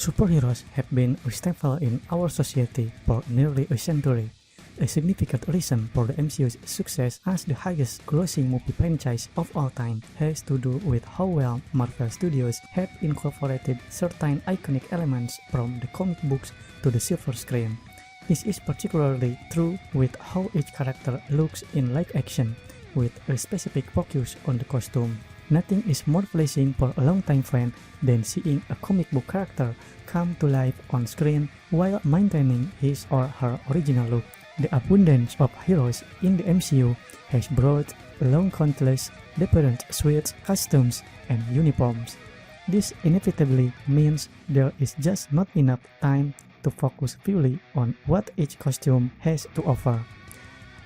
Superheroes have been a staple in our society for nearly a century. A significant reason for the MCU's success as the highest grossing movie franchise of all time has to do with how well Marvel Studios have incorporated certain iconic elements from the comic books to the silver screen. This is particularly true with how each character looks in live action, with a specific focus on the costume. Nothing is more pleasing for a longtime fan than seeing a comic book character come to life on screen while maintaining his or her original look. The abundance of heroes in the MCU has brought along countless different suits, costumes, and uniforms. This inevitably means there is just not enough time to focus fully on what each costume has to offer.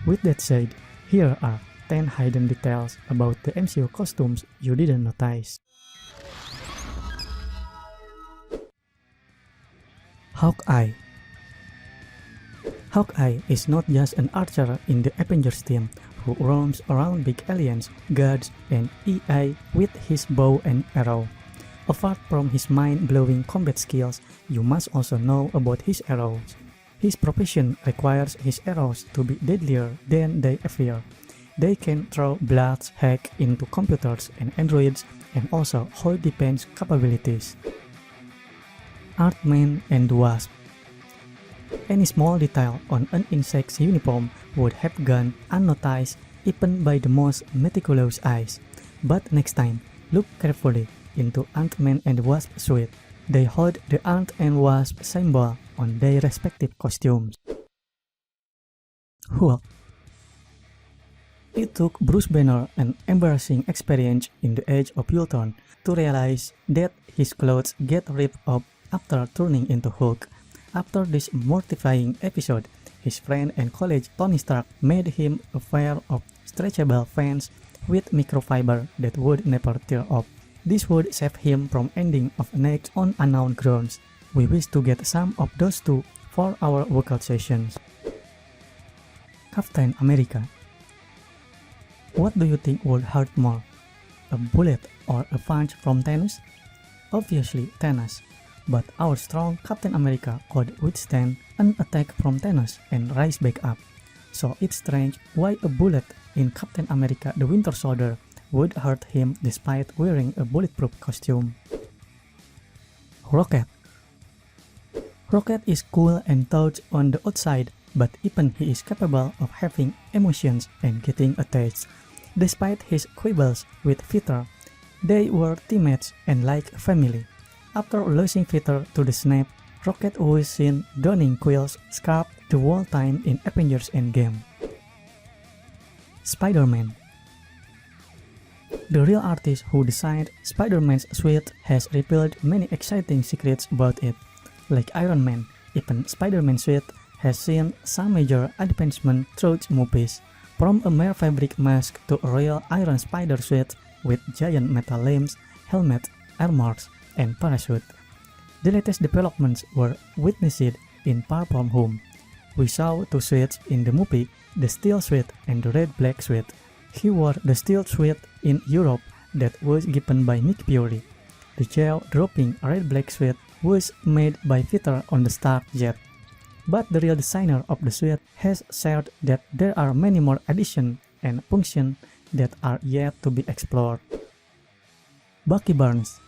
With that said, here are 10 hidden details about the MCU costumes you didn't notice. Hawkeye. Hawkeye is not just an archer in the Avengers team who roams around big aliens, gods, and AI with his bow and arrow. Apart from his mind-blowing combat skills, you must also know about his arrows. His profession requires his arrows to be deadlier than they appear. They can throw blasts, hack into computers and androids, and also hold defense capabilities. Ant-Man and the Wasp. Any small detail on an insect's uniform would have gone unnoticed even by the most meticulous eyes. But next time, look carefully into Ant-Man and the Wasp suit. They hold the Ant and Wasp symbol on their respective costumes. Hulk. It took Bruce Banner an embarrassing experience in the Age of Ultron to realize that his clothes get ripped off after turning into Hulk. After this mortifying episode, his friend and colleague Tony Stark made him a pair of stretchable pants with microfiber that would never tear off. This would save him from ending up naked on unknown grounds. We wish to get some of those too for our workout sessions. Captain America. What do you think would hurt more, a bullet or a punch from Thanos? Obviously Thanos, but our strong Captain America could withstand an attack from Thanos and rise back up. So it's strange why a bullet in Captain America the Winter Soldier would hurt him despite wearing a bulletproof costume. Rocket. Rocket is cool and tough on the outside, but even he is capable of having emotions and getting attached. Despite his quibbles with Peter, they were teammates and like family. After losing Peter to the snap, Rocket was seen donning Quill's scarf the whole time in Avengers Endgame. SpiderMan. The real artist who designed Spider-Man's suit has revealed many exciting secrets about it. Like Iron Man, even Spider-Man's suit has seen some major advancement through movies, from a mere fabric mask to a real Iron Spider suit with giant metal limbs, helmet, armors, and parachute. The latest developments were witnessed in Far From Home. We saw two suits in the movie, the steel suit and the red-black suit. He wore the steel suit in Europe that was given by Nick Fury. The jaw-dropping red-black suit was made by Peter on the Stark jet. But the real designer of the suit has shared that there are many more additions and functions that are yet to be explored. Bucky Barnes.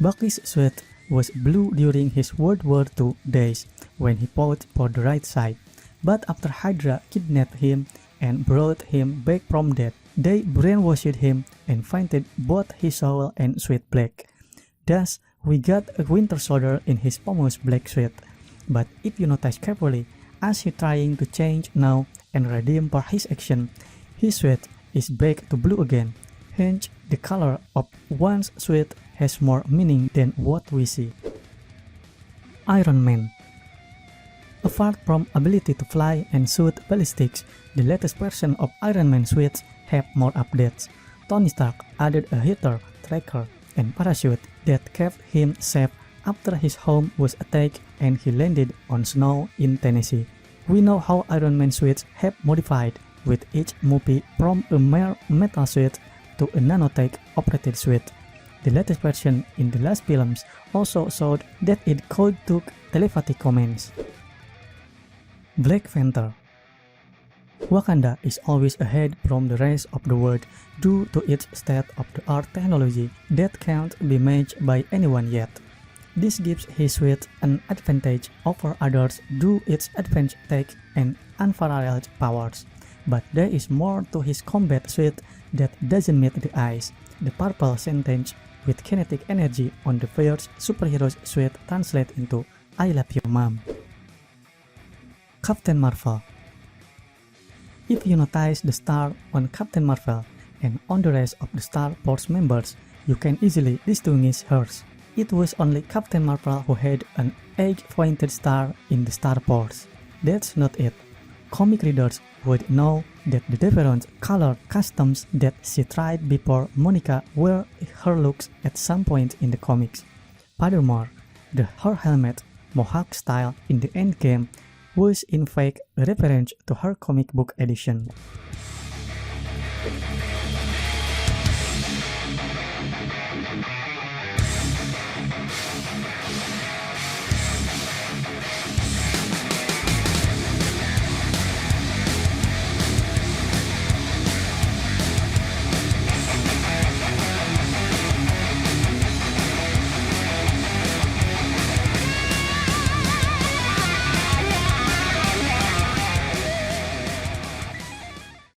Bucky's suit was blue during his World War II days when he fought for the right side, but after Hydra kidnapped him and brought him back from death, they brainwashed him and painted both his soul and suit black. Thus, we got a Winter Soldier in his famous black suit. But if you notice carefully, as he trying to change now and redeem for his action, his suit is back to blue again. Hence, the color of one's suit has more meaning than what we see. Iron Man. Apart from ability to fly and shoot ballistics, the latest version of Iron Man suits have more updates. Tony Stark added a heater, tracker, and parachute that kept him safe after his home was attacked and he landed on snow in Tennessee. We know how Iron Man suits have modified with each movie from a mere metal suit to a nanotech operated suit. The latest version in the last films also showed that it could do telepathic commands. Black Panther. Wakanda is always ahead from the rest of the world due to its state-of-the-art technology that can't be matched by anyone yet. This gives his suit an advantage over others due to its advanced tech and unparalleled powers. But there is more to his combat suit that doesn't meet the eyes. The purple sentence with kinetic energy on the first superhero's suit translates into "I love you, Mom." Captain Marvel. If you notice the star on Captain Marvel and on the rest of the Star Force members, you can easily distinguish hers. It was only Captain Marvel who had an edge-pointed star in the Star Force. That's not it. Comic readers would know that the different color customs that she tried before Monica were her looks at some point in the comics. Furthermore, her helmet, Mohawk style in the endgame, was in fact a reference to her comic book edition.